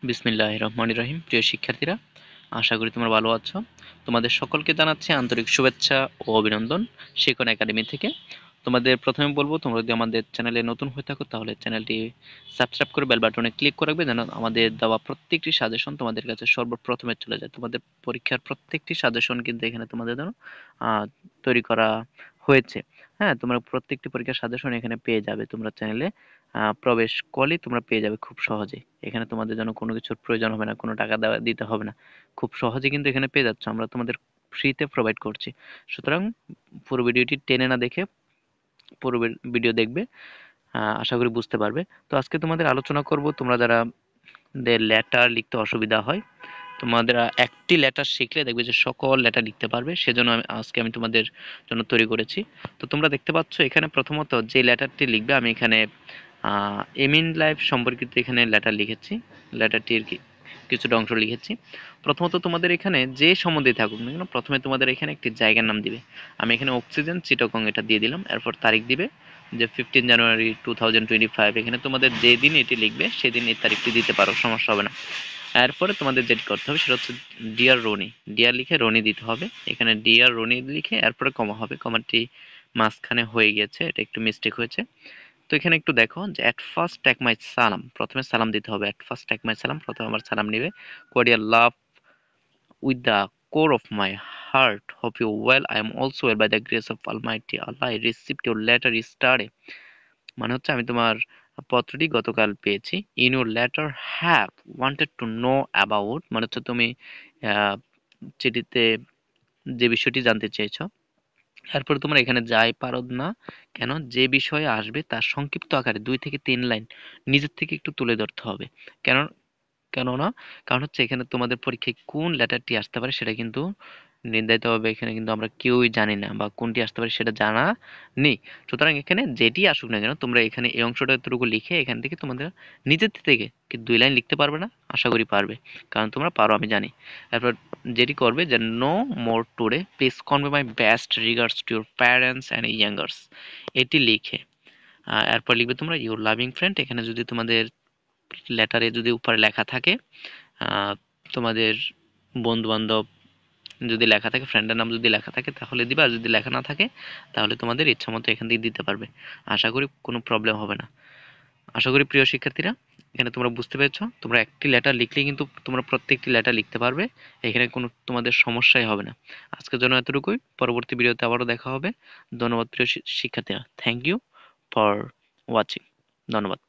বিসমিল্লাহির রহমানির রহিম। প্রিয় শিক্ষার্থীরা, আশা করি তোমরা ভালো আছো। তোমাদের সকলকে জানাচ্ছি আন্তরিক শুভেচ্ছা ও অভিনন্দন শিখন একাডেমি থেকে। তোমাদের প্রথমে বলবো, তোমরা যদি আমাদের চ্যানেলে নতুন হয়ে থাকো তাহলে চ্যানেলটি সাবস্ক্রাইব করে বেল বাটনে ক্লিক করে রাখবে, যেন আমাদের দেওয়া প্রত্যেকটি সাজেশন তোমাদের কাছে সর্বপ্রথমে চলে যায়। তোমাদের পরীক্ষার প্রত্যেকটি সাজেশন কিন্তু এখানে তোমাদের জন্য তৈরি করা হয়েছে। হ্যাঁ, তোমরা প্রত্যেকটি পরীক্ষার সাজেশন এখানে পেয়ে যাবে। তোমরা চ্যানেলে প্রবেশ করলেই তোমরা পেয়ে যাবে খুব সহজে। এখানে তোমাদের জন্য কোনো কিছুর প্রয়োজন হবে না, কোনো টাকা দিতে হবে না। খুব সহজে কিন্তু এখানে পেয়ে যাচ্ছ, আমরা তোমাদের ফ্রিতে প্রোভাইড করছি। সুতরাং পুরো ভিডিওটি টেনে না দেখে পুরো ভিডিও দেখবে, আশা করি বুঝতে পারবে। তো আজকে তোমাদের আলোচনা করব, তোমরা যারা লেটার লিখতে অসুবিধা হয়, তোমাদের একটি লেটার শিখলে দেখবে যে সকল লেটার লিখতে পারবে। সেজন্য আজকে আমি তোমাদের জন্য তৈরি করেছি। তো তোমরা দেখতে পাচ্ছ এখানে প্রথমত যে লেটারটি লিখবে, আমি এখানে এম ইন লাইফ সম্পর্কিত এখানে লেটার লিখেছি। লেটারটির কিছুটা অংশ লিখেছি। প্রথমত তোমাদের এখানে যে সম্বন্ধে থাকুক না কেন, প্রথমে তোমাদের এখানে একটি জায়গার নাম দিবে। আমি এখানে অক্সিজেন চিটাগং এটা দিয়ে দিলাম। এরপর তারিখ দিবে যে 15 জানুয়ারি 2025। এখানে তোমাদের যেদিন এটি লিখবে সেদিন এই তারিখটি দিতে পারো, সমস্যা হবে না। এরপরে তোমাদের যেটি করতে হবে সেটা হচ্ছে ডিয়ার রনি। ডিয়ার লিখে রনি দিতে হবে। এখানে ডিয়ার রনি লিখে এরপরে কমা হবে। কমাটি মাঝখানে হয়ে গিয়েছে, এটা একটু মিস্টেক হয়েছে। তো এখানে একটু দেখো যে এট ফার্স্ট টেক মাই সালাম, প্রথমে সালাম দিতে হবে। এট ফার্স্ট টেক মাই সালাম, প্রথমে আমার সালাম নিবে। Cordial love with the core of my heart, hope you well, I am also well by the grace of almighty Allah, I received your letter yesterday. মানে হচ্ছে আমি তোমার পত্রটি গতকাল পেয়েছি। In your letter have wanted to know about, মানে হচ্ছে তুমি চিঠিতে যে বিষয়টি জানতে চেয়েছো। এরপরে তোমরা এখানে যাই পারো না কেন, যে বিষয়ে আসবে তার সংক্ষিপ্ত আকারে 2 থেকে 3 লাইন নিজের থেকে একটু তুলে ধরতে হবে। কেন কেননা কারণ হচ্ছে এখানে তোমাদের পরীক্ষায় কোন লেটারটি আসতে পারে সেটা কিন্তু নির্ধারিত হবে। এখানে কিন্তু আমরা কেউই জানি না, বা কোনটি আসতে পারে সেটা জানা নেই। সুতরাং এখানে যেটি আসুক না কেন, তোমরা এখানে এই অংশটা এতটুকু লিখে এখান থেকে তোমাদের নিজের থেকে কি 2 লাইন লিখতে পারবে না? আশা করি পারবে, কারণ তোমরা পারো আমি জানি। এরপর যেটি করবে যে no more today, please convey my best regards to your parents and youngers, এটি লিখে এরপর লিখবে তোমরা ইউর লাভিং ফ্রেন্ড। এখানে যদি তোমাদের লেটারে যদি উপরে লেখা থাকে তোমাদের বন্ধু বান্ধব যদি লেখা থাকে, ফ্রেন্ডের নাম যদি লেখা থাকে তাহলে দিবা, আর যদি লেখা না থাকে তাহলে তোমাদের ইচ্ছা মতো এখান থেকে দিতে পারবে। আশা করি কোনো প্রবলেম হবে না। আশা করি প্রিয় শিক্ষার্থীরা এখানে তোমরা বুঝতে পেরেছো। তোমরা একটি লেটার লিখলেই কিন্তু তোমরা প্রত্যেকটি লেটার লিখতে পারবে, এখানে কোনো তোমাদের সমস্যাই হবে না। আজকের জন্য এতটুকুই, পরবর্তী ভিডিওতে আবারও দেখা হবে। ধন্যবাদ প্রিয় শিক্ষার্থীরা, থ্যাংক ইউ ফর ওয়াচিং। ধন্যবাদ।